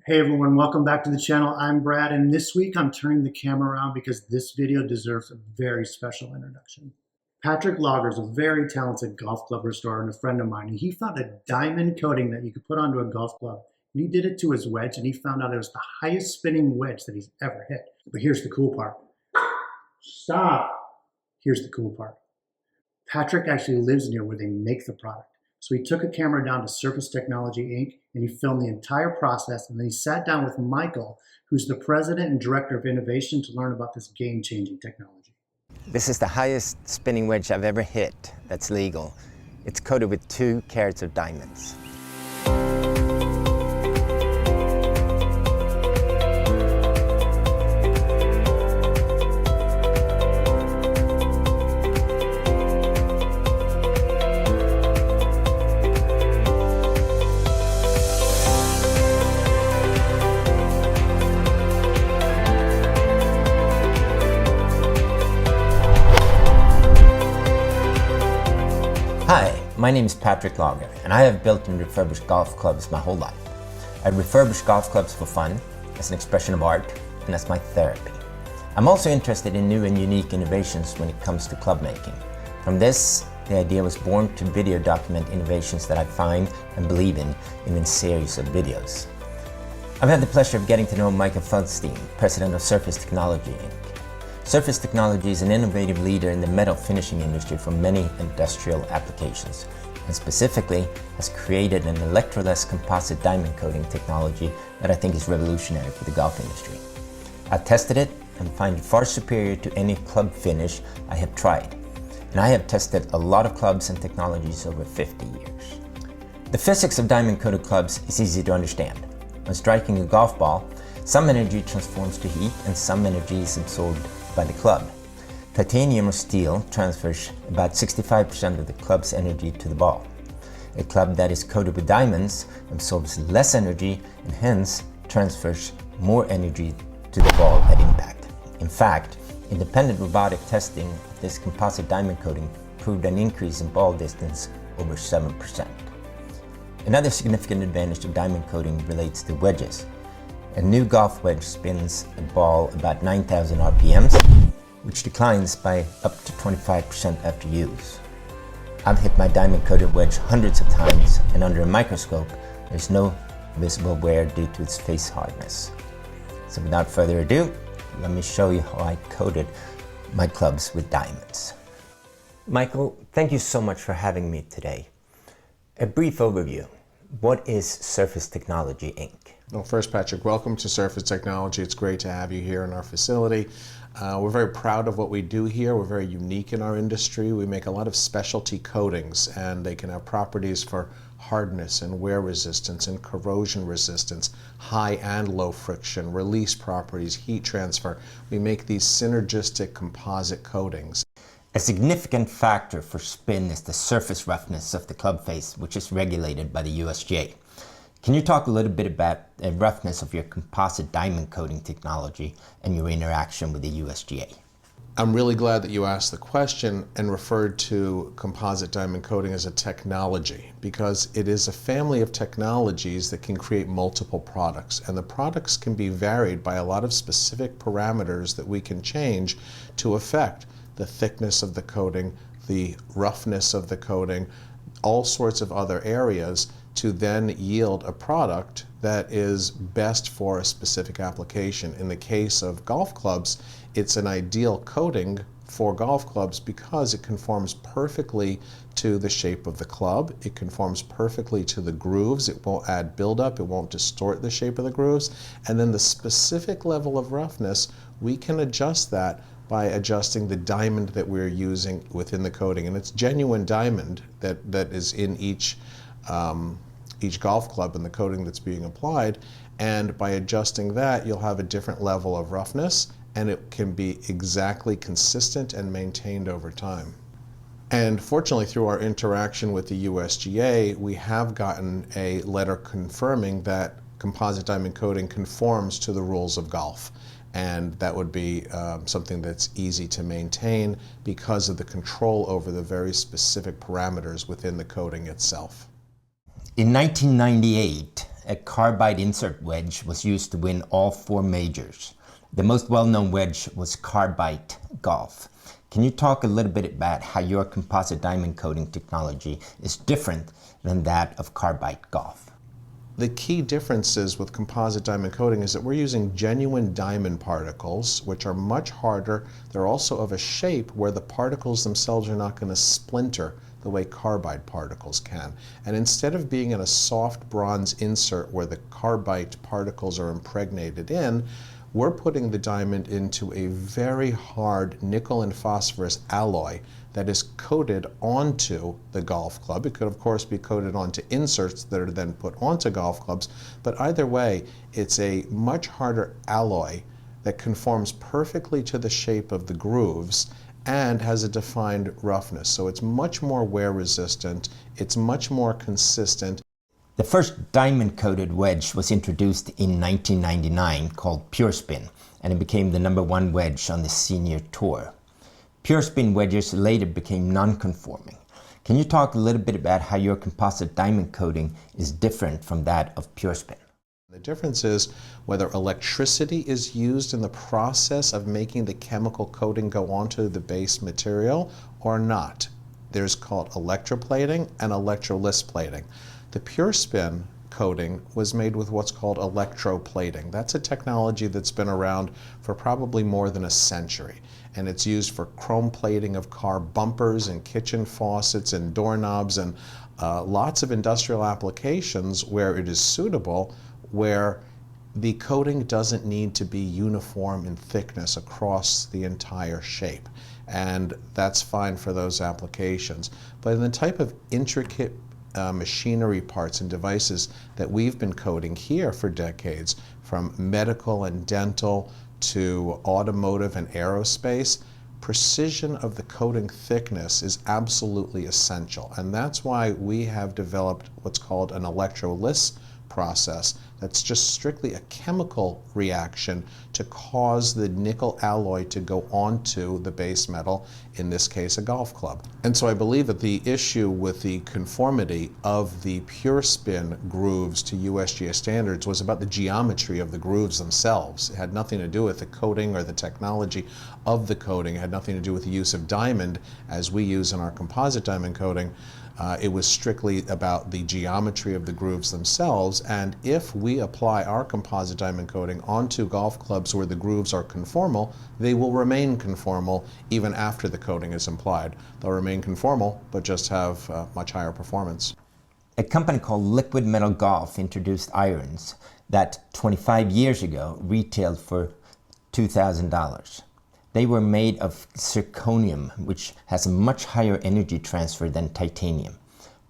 Hey everyone, welcome back to the channel. I'm Brad, and this week I'm turning the camera around because this video deserves a very special introduction. Patric Lager is a very talented golf club restorer and a friend of mine, and he found a diamond coating that you could put onto a golf club. And he did it to his wedge, and he found out it was the highest spinning wedge that he's ever hit. But here's the cool part. Stop! Here's the cool part. Patric actually lives near where they make the product. So he took a camera down to Surface Technology Inc. and he filmed the entire process, and then he sat down with Michael, who's the president and director of innovation, to learn about this game-changing technology. This is the highest spinning wedge I've ever hit that's legal. It's coated with 2 carats of diamonds. Hi, my name is Patric Lager, and I have built and refurbished golf clubs my whole life. I refurbish golf clubs for fun, as an expression of art, and as my therapy. I'm also interested in new and unique innovations when it comes to club making. From this, the idea was born to video document innovations that I find and believe in a series of videos. I've had the pleasure of getting to know Michael Feldstein, president of Surface Technology Inc. Surface Technology is an innovative leader in the metal finishing industry for many industrial applications, and specifically has created an Electroless composite diamond coating technology that I think is revolutionary for the golf industry. I've tested it and find it far superior to any club finish I have tried, and I have tested a lot of clubs and technologies over 50 years. The physics of diamond coated clubs is easy to understand. When striking a golf ball, some energy transforms to heat and some energy is absorbed by the club. Titanium or steel transfers about 65% of the club's energy to the ball. A club that is coated with diamonds absorbs less energy and hence transfers more energy to the ball at impact. In fact, independent robotic testing of this composite diamond coating proved an increase in ball distance over 7%. Another significant advantage of diamond coating relates to wedges. A new golf wedge spins a ball about 9,000 RPMs, which declines by up to 25% after use. I've hit my diamond coated wedge hundreds of times, and under a microscope, there's no visible wear due to its face hardness. So without further ado, let me show you how I coated my clubs with diamonds. Michael, thank you so much for having me today. A brief overview. What is Surface Technology Inc.? Well, first, Patrick, welcome to Surface Technology. It's great to have you here in our facility. We're very proud of what we do here. We're very unique in our industry. We make a lot of specialty coatings, and they can have properties for hardness and wear resistance and corrosion resistance, high and low friction, release properties, heat transfer. We make these synergistic composite coatings. A significant factor for spin is the surface roughness of the club face, which is regulated by the USGA. Can you talk a little bit about the roughness of your composite diamond coating technology and your interaction with the USGA? I'm really glad that you asked the question and referred to composite diamond coating as a technology, because it is a family of technologies that can create multiple products, and the products can be varied by a lot of specific parameters that we can change to affect the thickness of the coating, the roughness of the coating, all sorts of other areas, to then yield a product that is best for a specific application. In the case of golf clubs, it's an ideal coating for golf clubs because it conforms perfectly to the shape of the club. It conforms perfectly to the grooves. It won't add buildup. It won't distort the shape of the grooves. And then the specific level of roughness, we can adjust that by adjusting the diamond that we're using within the coating. And it's genuine diamond that is in each golf club and the coating that's being applied, and by adjusting that you'll have a different level of roughness, and it can be exactly consistent and maintained over time. And fortunately, through our interaction with the USGA, we have gotten a letter confirming that composite diamond coating conforms to the rules of golf. And that would be something that's easy to maintain because of the control over the very specific parameters within the coating itself. In 1998, a carbide insert wedge was used to win all 4 majors. The most well-known wedge was carbide golf. Can you talk a little bit about how your composite diamond coating technology is different than that of carbide golf? The key differences with composite diamond coating is that we're using genuine diamond particles, which are much harder. They're also of a shape where the particles themselves are not going to splinter the way carbide particles can. And instead of being in a soft bronze insert where the carbide particles are impregnated in, we're putting the diamond into a very hard nickel and phosphorus alloy that is coated onto the golf club. It could, of course, be coated onto inserts that are then put onto golf clubs, but either way, it's a much harder alloy that conforms perfectly to the shape of the grooves and has a defined roughness. So it's much more wear resistant, it's much more consistent. The first diamond-coated wedge was introduced in 1999 called Pure Spin, and it became the #1 wedge on the senior tour. Pure Spin wedges later became non-conforming. Can you talk a little bit about how your composite diamond coating is different from that of Pure Spin? The difference is whether electricity is used in the process of making the chemical coating go onto the base material or not. There's called electroplating and electroless plating. The Pure Spin coating was made with what's called electroplating. That's a technology that's been around for probably more than a century, and it's used for chrome plating of car bumpers and kitchen faucets and doorknobs and lots of industrial applications where it is suitable, where the coating doesn't need to be uniform in thickness across the entire shape. And that's fine for those applications. But in the type of intricate machinery parts and devices that we've been coating here for decades, from medical and dental to automotive and aerospace, precision of the coating thickness is absolutely essential. And that's why we have developed what's called an electroless process that's just strictly a chemical reaction to cause the nickel alloy to go onto the base metal, in this case a golf club. And so I believe that the issue with the conformity of the Pure Spin grooves to USGA standards was about the geometry of the grooves themselves. It had nothing to do with the coating or the technology of the coating. It had nothing to do with the use of diamond as we use in our composite diamond coating. It was strictly about the geometry of the grooves themselves, and if we apply our composite diamond coating onto golf clubs where the grooves are conformal, they will remain conformal even after the coating is applied. They'll remain conformal, but just have much higher performance. A company called Liquid Metal Golf introduced irons that 25 years ago retailed for $2,000. They were made of zirconium, which has a much higher energy transfer than titanium.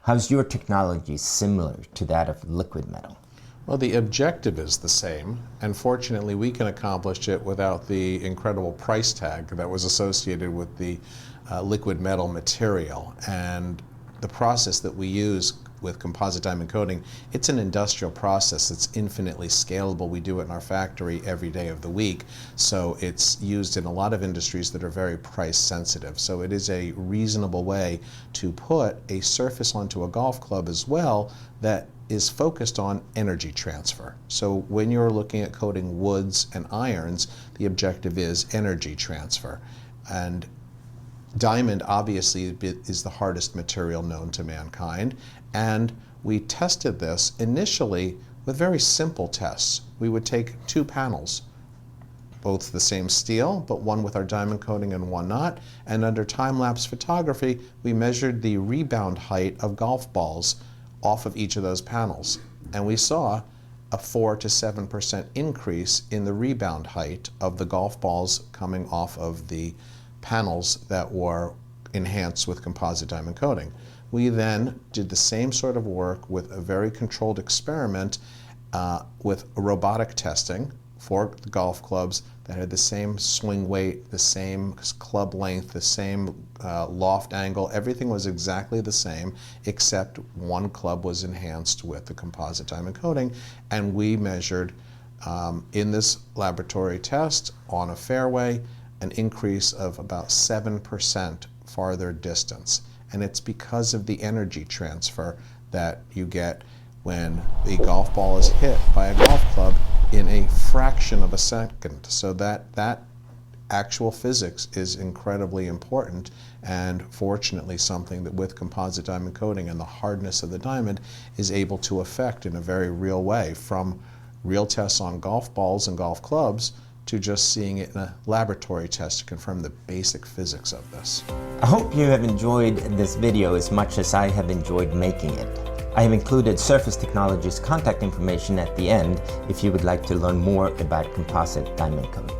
How's your technology similar to that of liquid metal? Well, the objective is the same, and fortunately we can accomplish it without the incredible price tag that was associated with the liquid metal material. And the process that we use with composite diamond coating, it's an industrial process that's infinitely scalable. We do it in our factory every day of the week, so it's used in a lot of industries that are very price sensitive. So it is a reasonable way to put a surface onto a golf club as well that is focused on energy transfer. So when you're looking at coating woods and irons, the objective is energy transfer. And diamond obviously is the hardest material known to mankind, and we tested this initially with very simple tests. We would take 2 panels, both the same steel, but one with our diamond coating and one not, and under time-lapse photography, we measured the rebound height of golf balls off of each of those panels, and we saw a 4 to 7% increase in the rebound height of the golf balls coming off of the panels that were enhanced with composite diamond coating. We then did the same sort of work with a very controlled experiment with robotic testing for the golf clubs that had the same swing weight, the same club length, the same loft angle. Everything was exactly the same, except one club was enhanced with the composite diamond coating, and we measured in this laboratory test on a fairway an increase of about 7% farther distance. And it's because of the energy transfer that you get when the golf ball is hit by a golf club in a fraction of a second. So that actual physics is incredibly important, and fortunately something that with composite diamond coating and the hardness of the diamond is able to affect in a very real way, from real tests on golf balls and golf clubs to just seeing it in a laboratory test to confirm the basic physics of this. I hope you have enjoyed this video as much as I have enjoyed making it. I have included Surface Technologies' contact information at the end if you would like to learn more about composite diamond coating.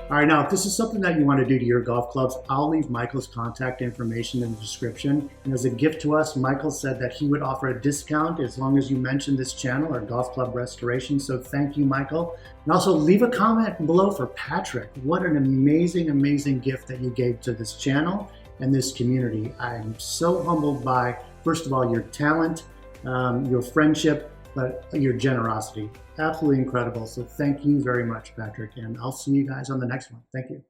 All right, now if this is something that you want to do to your golf clubs, I'll leave Michael's contact information in the description. And as a gift to us, Michael said that he would offer a discount as long as you mention this channel or Golf Club Restoration. So thank you, Michael. And also leave a comment below for Patrick. What an amazing, amazing gift that you gave to this channel and this community. I'm so humbled by, first of all, your talent, your friendship, but your generosity. Absolutely incredible. So thank you very much, Patrick, and I'll see you guys on the next one. Thank you.